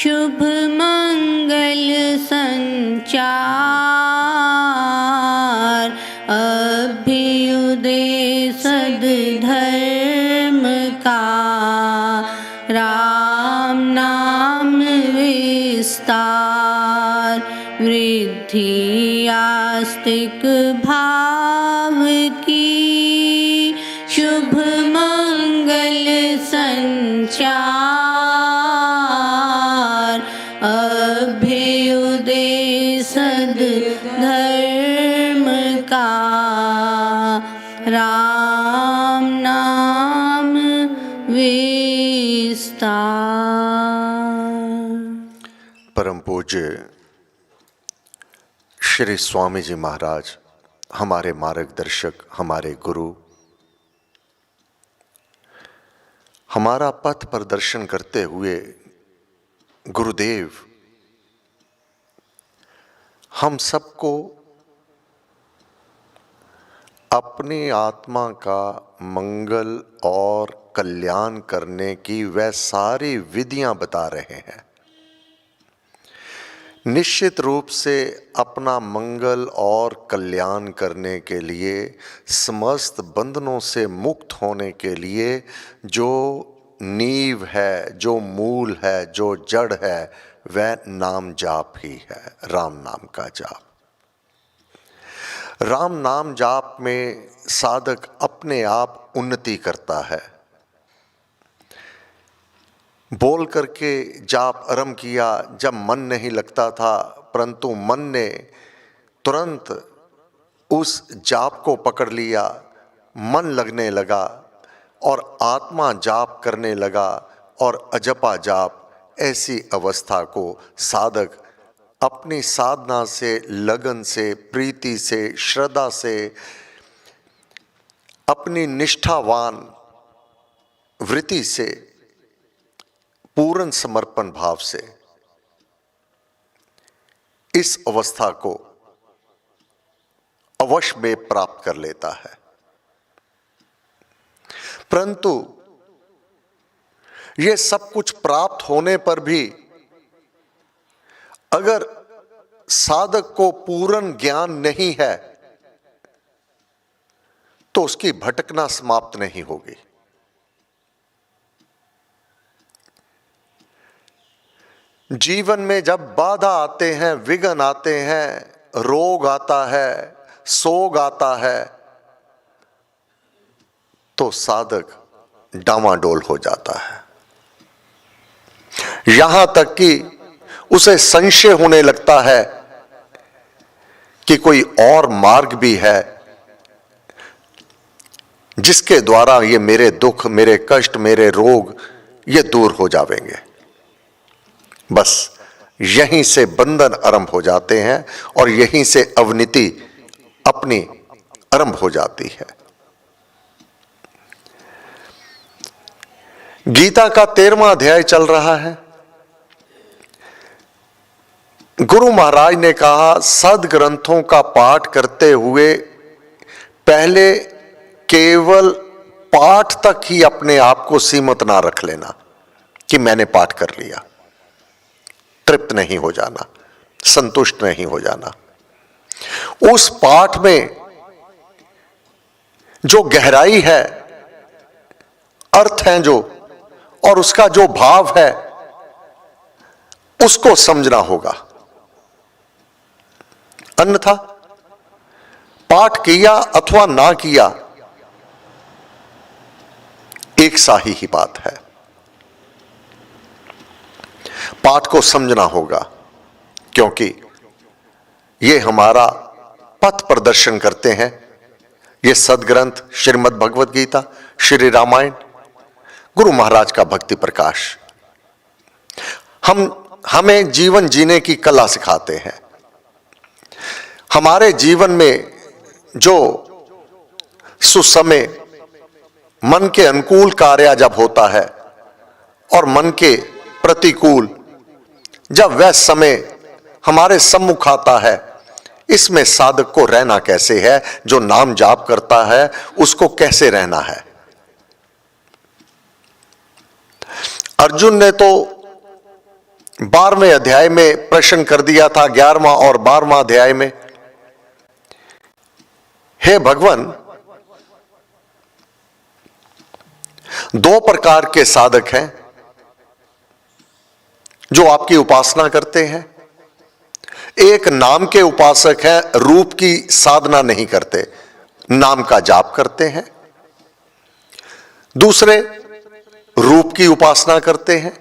शुभ मंगल संचार, अभ्युदय सद्धर्म का, राम नाम विस्तार, वृद्धि आस्तिक भाव की, शुभ मंगल संचार, अभ्युदय सद्धर्म का, राम नाम विस्तार। परम पूज्य श्री स्वामी जी महाराज, हमारे मार्गदर्शक, हमारे गुरु, हमारा पथ प्रदर्शन करते हुए गुरुदेव हम सबको अपनी आत्मा का मंगल और कल्याण करने की वह सारी विधियां बता रहे हैं। निश्चित रूप से अपना मंगल और कल्याण करने के लिए, समस्त बंधनों से मुक्त होने के लिए जो नींव है, जो मूल है, जो जड़ है, वह नाम जाप ही है, राम नाम का जाप। राम नाम जाप में साधक अपने आप उन्नति करता है। बोल करके जाप आरंभ किया, जब मन नहीं लगता था, परंतु मन ने तुरंत उस जाप को पकड़ लिया, मन लगने लगा और आत्मा जाप करने लगा और अजपा जाप। ऐसी अवस्था को साधक अपनी साधना से, लगन से, प्रीति से, श्रद्धा से, अपनी निष्ठावान वृत्ति से, पूर्ण समर्पण भाव से इस अवस्था को अवश्य में प्राप्त कर लेता है। परंतु ये सब कुछ प्राप्त होने पर भी अगर साधक को पूर्ण ज्ञान नहीं है तो उसकी भटकना समाप्त नहीं होगी। जीवन में जब बाधा आते हैं, विघ्न आते हैं, रोग आता है, सोग आता है, तो साधक डामाडोल हो जाता है। यहां तक कि उसे संशय होने लगता है कि कोई और मार्ग भी है जिसके द्वारा ये मेरे दुख, मेरे कष्ट, मेरे रोग ये दूर हो जाएंगे। बस यहीं से बंधन आरंभ हो जाते हैं और यहीं से अवनीति अपनी आरंभ हो जाती है। गीता का 13वां अध्याय चल रहा है। गुरु महाराज ने कहा, सद्ग्रंथों का पाठ करते हुए पहले केवल पाठ तक ही अपने आप को सीमित ना रख लेना कि मैंने पाठ कर लिया। तृप्त नहीं हो जाना, संतुष्ट नहीं हो जाना। उस पाठ में जो गहराई है, अर्थ है जो, और उसका जो भाव है, उसको समझना होगा। अन्यथा पाठ किया अथवा ना किया, एक सा ही बात है। पाठ को समझना होगा, क्योंकि ये हमारा पथ प्रदर्शन करते हैं। ये सदग्रंथ श्रीमद् भगवत गीता, श्री रामायण, गुरु महाराज का भक्ति प्रकाश हमें जीवन जीने की कला सिखाते हैं। हमारे जीवन में जो सुसमय मन के अनुकूल कार्य जब होता है और मन के प्रतिकूल जब वह समय हमारे सम्मुख आता है, इसमें साधक को रहना कैसे है, जो नाम जाप करता है उसको कैसे रहना है। अर्जुन ने तो 12वें अध्याय में प्रश्न कर दिया था, 11वां और 12वां अध्याय में, हे भगवान, दो प्रकार के साधक हैं जो आपकी उपासना करते हैं। एक नाम के उपासक हैं, रूप की साधना नहीं करते, नाम का जाप करते हैं। दूसरे रूप की उपासना करते हैं।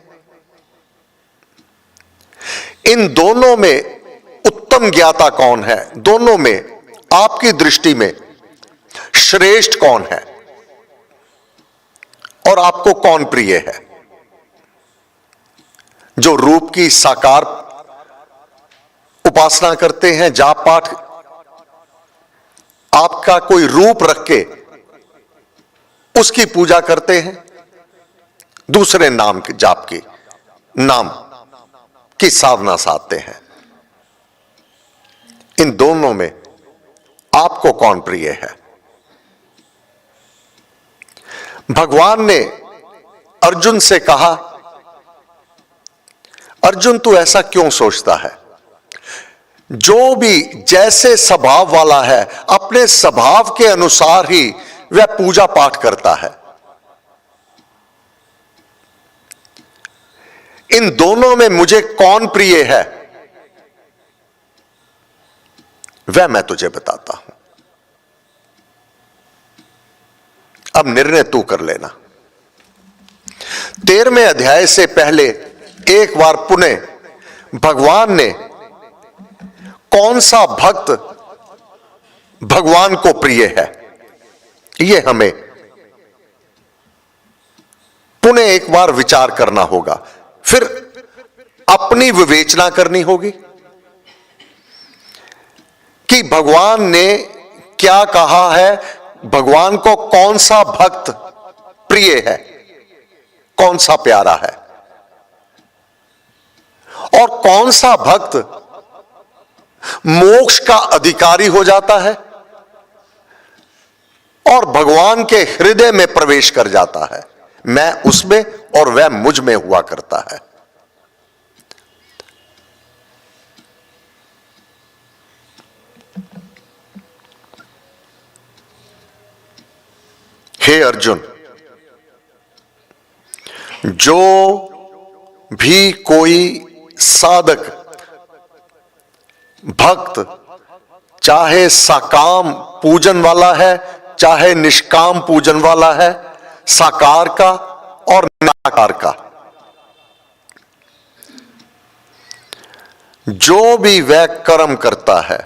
इन दोनों में उत्तम ज्ञाता कौन है? दोनों में आपकी दृष्टि में श्रेष्ठ कौन है और आपको कौन प्रिय है? जो रूप की साकार उपासना करते हैं, जाप पाठ, आपका कोई रूप रख के उसकी पूजा करते हैं, दूसरे नाम के जाप की, नाम की साधना साधते हैं। इन दोनों में आपको कौन प्रिय है? भगवान ने अर्जुन से कहा, अर्जुन तू ऐसा क्यों सोचता है? जो भी जैसे स्वभाव वाला है, अपने स्वभाव के अनुसार ही वह पूजा पाठ करता है। इन दोनों में मुझे कौन प्रिय है, वह मैं तुझे बताता हूं। अब निर्णय तू कर लेना। 13वें अध्याय से पहले एक बार पुनः भगवान ने कौन सा भक्त भगवान को प्रिय है, यह हमें पुनः एक बार विचार करना होगा। फिर अपनी विवेचना करनी होगी कि भगवान ने क्या कहा है, भगवान को कौन सा भक्त प्रिय है, कौन सा प्यारा है, और कौन सा भक्त मोक्ष का अधिकारी हो जाता है और भगवान के हृदय में प्रवेश कर जाता है। मैं उसमें और वह मुझ में हुआ करता है। हे अर्जुन, जो भी कोई साधक भक्त, चाहे सकाम पूजन वाला है, चाहे निष्काम पूजन वाला है, साकार का और निराकार का, जो भी वह कर्म करता है,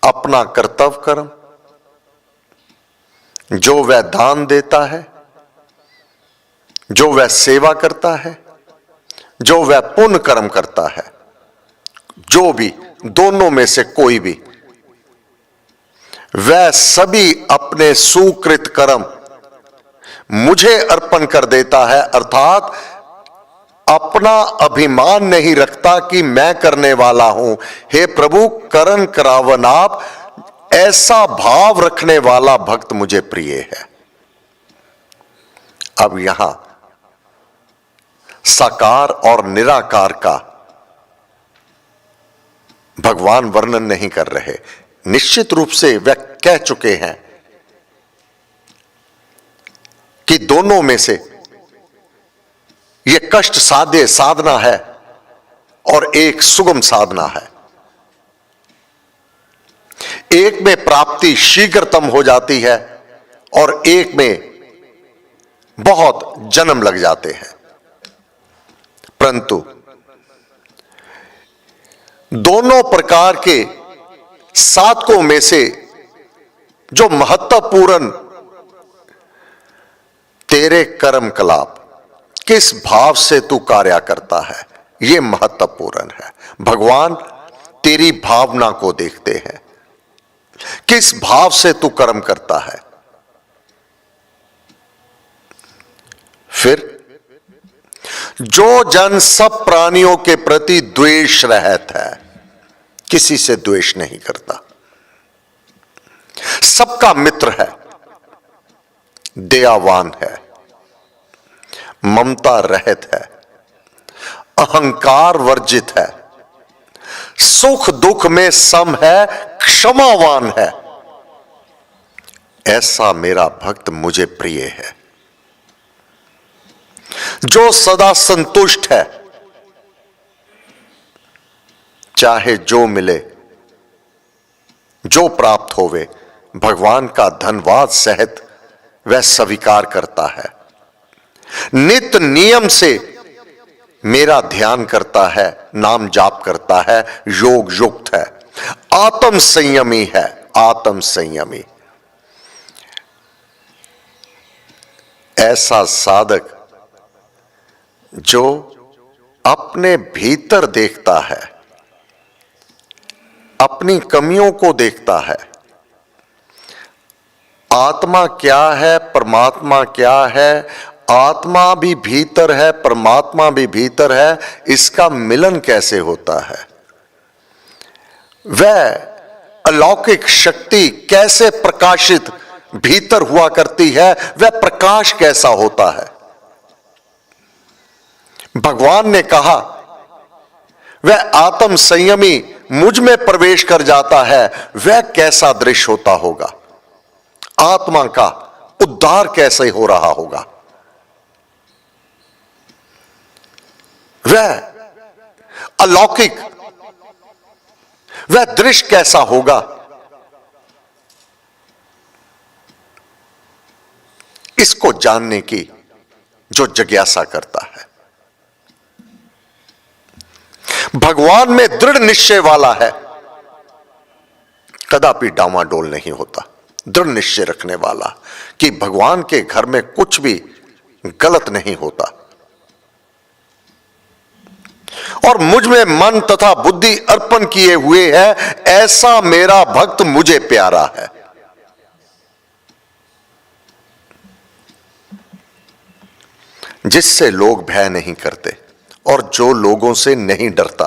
अपना कर्तव्य कर्म, जो वह दान देता है, जो वह सेवा करता है, जो वह पुण्य कर्म करता है, जो भी दोनों में से कोई भी, वह सभी अपने सुकृत कर्म मुझे अर्पण कर देता है। अर्थात अपना अभिमान नहीं रखता कि मैं करने वाला हूं। हे प्रभु, करण करावन आप, ऐसा भाव रखने वाला भक्त मुझे प्रिय है। अब यहां साकार और निराकार का भगवान वर्णन नहीं कर रहे। निश्चित रूप से वे कह चुके हैं कि दोनों में से यह कष्ट साध्य साधना है और एक सुगम साधना है। एक में प्राप्ति शीघ्रतम हो जाती है और एक में बहुत जन्म लग जाते हैं। परंतु दोनों प्रकार के साधकों में से जो महत्वपूर्ण तेरे कर्म कलाप किस भाव से तू कार्य करता है, यह महत्वपूर्ण है। भगवान तेरी भावना को देखते हैं, किस भाव से तू कर्म करता है। फिर जो जन सब प्राणियों के प्रति द्वेष रहित है, किसी से द्वेष नहीं करता, सबका मित्र है, दयावान है, ममता रहित है, अहंकार वर्जित है, सुख दुख में सम है, क्षमावान है। ऐसा मेरा भक्त मुझे प्रिय है, जो सदा संतुष्ट है, चाहे जो मिले, जो प्राप्त होवे, भगवान का धन्यवाद सहित वह स्वीकार करता है। नित्य नियम से मेरा ध्यान करता है, नाम जाप करता है, योग युक्त है, आत्म संयमी है, आत्म संयमी। ऐसा साधक जो अपने भीतर देखता है, अपनी कमियों को देखता है, आत्मा क्या है, परमात्मा क्या है, आत्मा भी भीतर है, परमात्मा भी भीतर है, इसका मिलन कैसे होता है, वह अलौकिक शक्ति कैसे प्रकाशित भीतर हुआ करती है, वह प्रकाश कैसा होता है। भगवान ने कहा वह आत्म संयमी मुझ में प्रवेश कर जाता है, वह कैसा दृश्य होता होगा, आत्मा का उद्धार कैसे हो रहा होगा, वह अलौकिक वह दृश्य कैसा होगा। इसको जानने की जो जिज्ञासा करता है, भगवान में दृढ़ निश्चय वाला है, कदापि डामाडोल नहीं होता। दृढ़ निश्चय रखने वाला कि भगवान के घर में कुछ भी गलत नहीं होता और मुझ में मन तथा बुद्धि अर्पण किए हुए है, ऐसा मेरा भक्त मुझे प्यारा है। जिससे लोग भय नहीं करते और जो लोगों से नहीं डरता,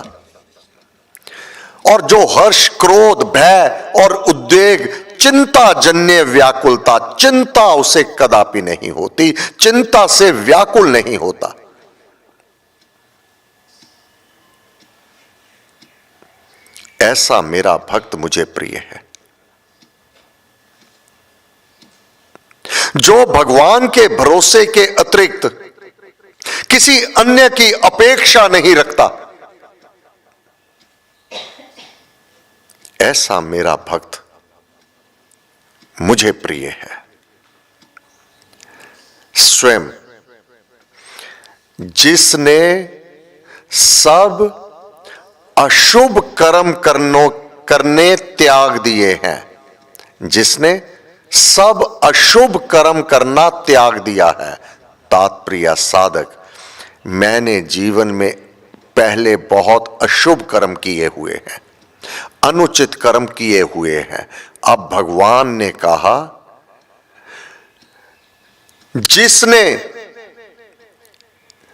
और जो हर्ष क्रोध भय और उद्वेग चिंता जन्य व्याकुलता, चिंता उसे कदापि नहीं होती, चिंता से व्याकुल नहीं होता। ऐसा मेरा भक्त मुझे प्रिय है, जो भगवान के भरोसे के अतिरिक्त किसी अन्य की अपेक्षा नहीं रखता। ऐसा मेरा भक्त मुझे प्रिय है। स्वयं जिसने सब अशुभ कर्म करने त्याग दिए हैं, जिसने सब अशुभ कर्म करना त्याग दिया है। तात्पर्य साधक, मैंने जीवन में पहले बहुत अशुभ कर्म किए हुए हैं, अनुचित कर्म किए हुए हैं। अब भगवान ने कहा जिसने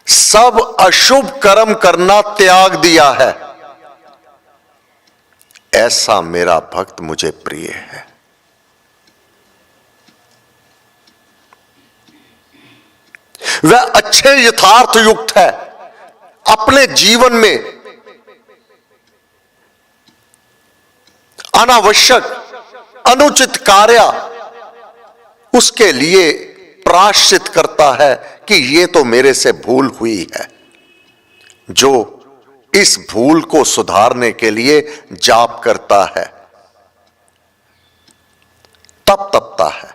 सब अशुभ कर्म करना त्याग दिया है, ऐसा मेरा भक्त मुझे प्रिय है। वह अच्छे यथार्थ युक्त है, अपने जीवन में अनावश्यक अनुचित कार्य उसके लिए प्रायश्चित करता है कि ये तो मेरे से भूल हुई है, जो इस भूल को सुधारने के लिए जाप करता है, तप तपता है।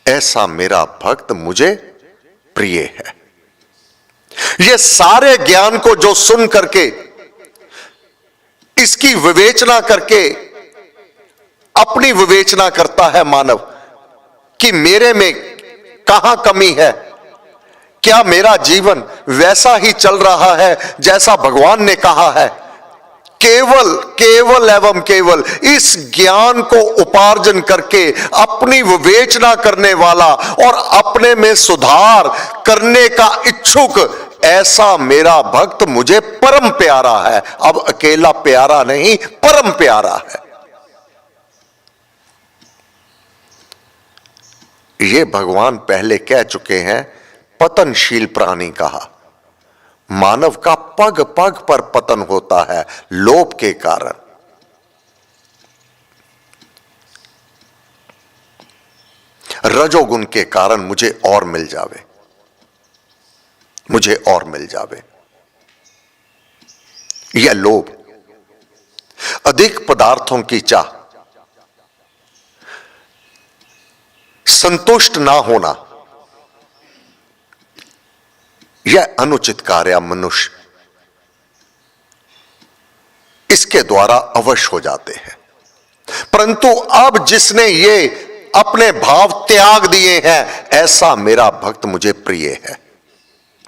ऐसा मेरा भक्त मुझे प्रिय है। ये सारे ज्ञान को जो सुन करके, इसकी विवेचना करके अपनी विवेचना करता है मानव कि मेरे में कहां कमी है, क्या मेरा जीवन वैसा ही चल रहा है जैसा भगवान ने कहा है। केवल एवं केवल इस ज्ञान को उपार्जन करके अपनी विवेचना करने वाला और अपने में सुधार करने का इच्छुक, ऐसा मेरा भक्त मुझे परम प्यारा है। अब अकेला प्यारा नहीं, परम प्यारा है। ये भगवान पहले कह चुके हैं, पतनशील प्राणी कहा, मानव का पग पग पर पतन होता है लोभ के कारण। रजोगुण के कारण मुझे और मिल जावे, मुझे और मिल जावे, यह लोभ। अधिक पदार्थों की चाह, संतुष्ट ना होना, यह अनुचित कार्य मनुष्य इसके द्वारा अवश्य हो जाते हैं। परंतु अब जिसने ये अपने भाव त्याग दिए हैं, ऐसा मेरा भक्त मुझे प्रिय है,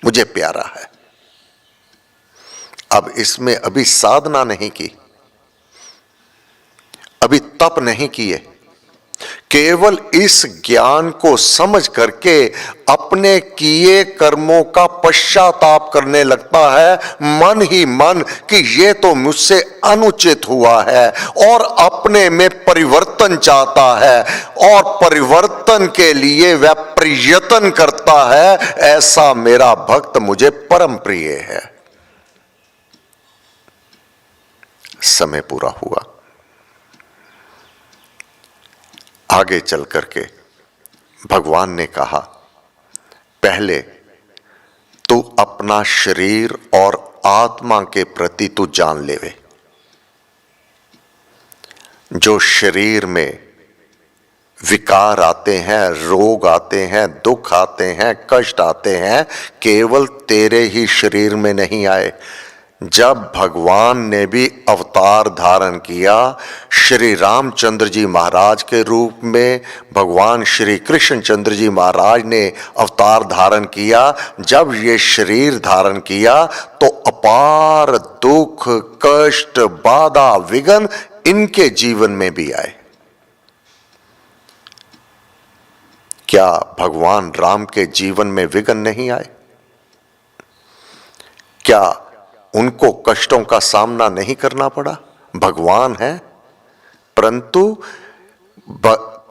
मुझे प्यारा है। अब इसमें अभी साधना नहीं की, अभी तप नहीं किए, केवल इस ज्ञान को समझ करके अपने किए कर्मों का पश्चाताप करने लगता है मन ही मन कि ये तो मुझसे अनुचित हुआ है, और अपने में परिवर्तन चाहता है और परिवर्तन के लिए वह प्रयत्न करता है। ऐसा मेरा भक्त मुझे परम प्रिय है। समय पूरा हुआ। आगे चल करके भगवान ने कहा, पहले तू अपना शरीर और आत्मा के प्रति तू जान लेवे। जो शरीर में विकार आते हैं, रोग आते हैं, दुख आते हैं, कष्ट आते हैं, केवल तेरे ही शरीर में नहीं आए। जब भगवान ने भी अवतार धारण किया, श्री रामचंद्र जी महाराज के रूप में भगवान श्री कृष्ण चंद्र जी महाराज ने अवतार धारण किया, जब ये शरीर धारण किया तो अपार दुख, कष्ट, बाधा, विघ्न इनके जीवन में भी आए। क्या भगवान राम के जीवन में विघ्न नहीं आए? क्या उनको कष्टों का सामना नहीं करना पड़ा? भगवान है। परंतु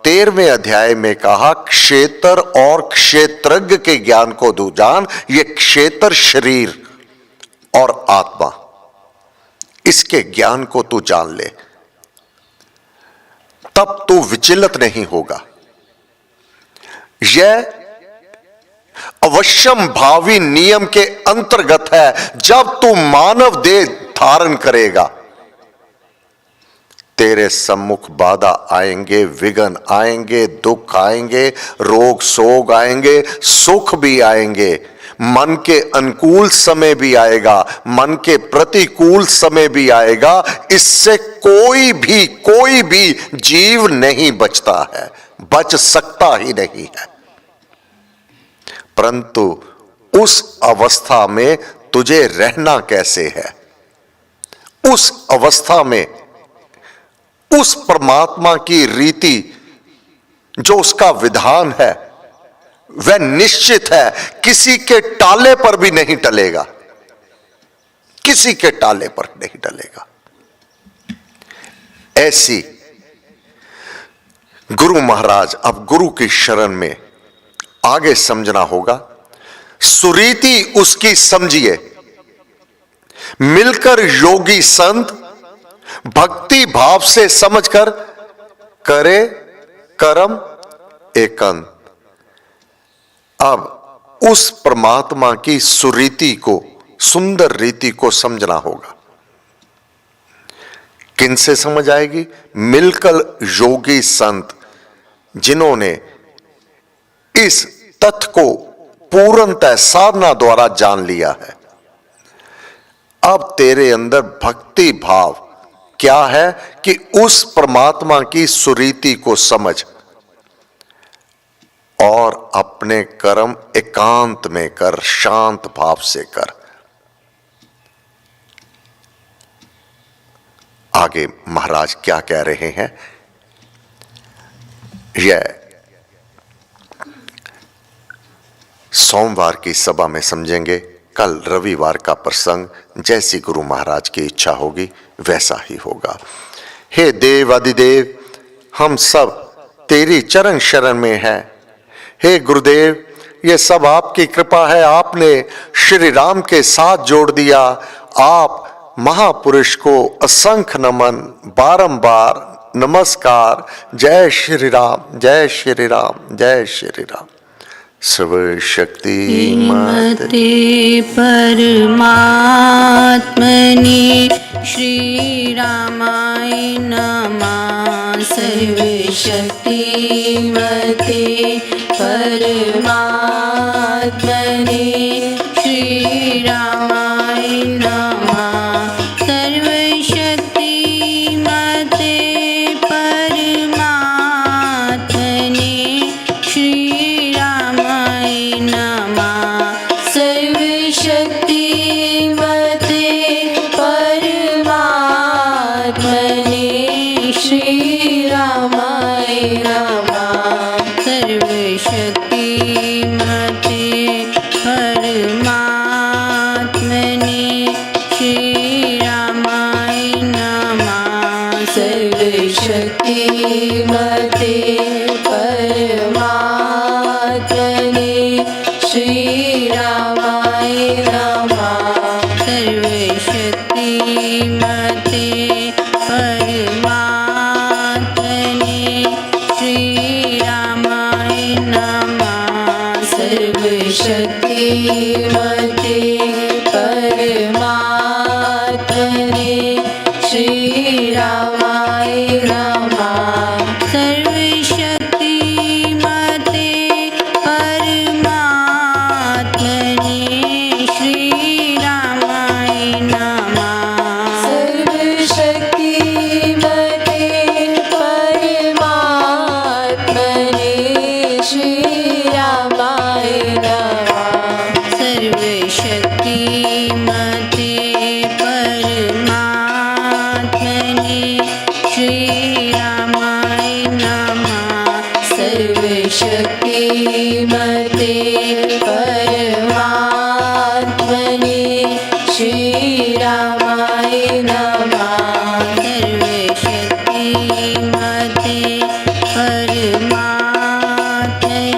13वें अध्याय में कहा, क्षेत्र और क्षेत्रज्ञ के ज्ञान को तू जान। ये क्षेत्र शरीर और आत्मा, इसके ज्ञान को तू जान ले, तब तू विचलित नहीं होगा। यह अवश्यम भावी नियम के अंतर्गत है। जब तू मानव देह धारण करेगा, तेरे सम्मुख बाधा आएंगे, विघ्न आएंगे, दुख आएंगे, रोग शोक आएंगे, सुख भी आएंगे, मन के अनुकूल समय भी आएगा, मन के प्रतिकूल समय भी आएगा। इससे कोई भी जीव नहीं बचता है, बच सकता ही नहीं है। परंतु उस अवस्था में तुझे रहना कैसे है? उस अवस्था में उस परमात्मा की रीति, जो उसका विधान है, वह निश्चित है, किसी के टाले पर भी नहीं टलेगा, किसी के टाले पर नहीं टलेगा। ऐसी गुरु महाराज, अब गुरु की शरण में आगे समझना होगा। सुरीति उसकी समझिए, मिलकर योगी संत भक्ति भाव से समझकर करे कर्म एकांत। अब उस परमात्मा की सुरीति को, सुंदर रीति को समझना होगा। किन से समझ आएगी? मिलकर योगी संत, जिन्होंने इस तथ्य को पूर्णतः साधना द्वारा जान लिया है। अब तेरे अंदर भक्ति भाव क्या है कि उस परमात्मा की सुरीति को समझ और अपने कर्म एकांत में कर, शांत भाव से कर। आगे महाराज क्या कह रहे हैं, यह सोमवार की सभा में समझेंगे। कल रविवार का प्रसंग जैसी गुरु महाराज की इच्छा होगी वैसा ही होगा। हे देव आदिदेव, हम सब तेरी चरण शरण में हैं। हे गुरुदेव, ये सब आपकी कृपा है। आपने श्री राम के साथ जोड़ दिया। आप महापुरुष को असंख्य नमन, बारंबार नमस्कार। जय श्री राम, जय श्री राम, जय श्री राम। सर्वशक्ति श्रीमते परमात्मने श्रीरामाय नमः। सर्वशक्तिमते परमात्मने श्रीरामाय नमः। सर्वशक्तिमते परमात्मने श्रीरामाय नमः। सर्वशक्तिमते परमात्मने श्रीरामाय नमः। सर्वशक्तिमते परमात्मने श्रीरामाय नमः। सर्वशक्तिमते परमात्मने श्रीरामाय नमः। सर्वशक्तिमते परमात्मने श्रीरामाय नमः। सर्वशक्तिमते परमात्मने श्रीरामाय नमः। सर्वशक्तिमते परमात्मने श्रीरामाय नमः। सर्वशक्तिमते परमात्मने श्रीरामाय नमः। सर्वशक्तिमते परमात्मने श्रीरामाय नमः। सर्वशक्तिमते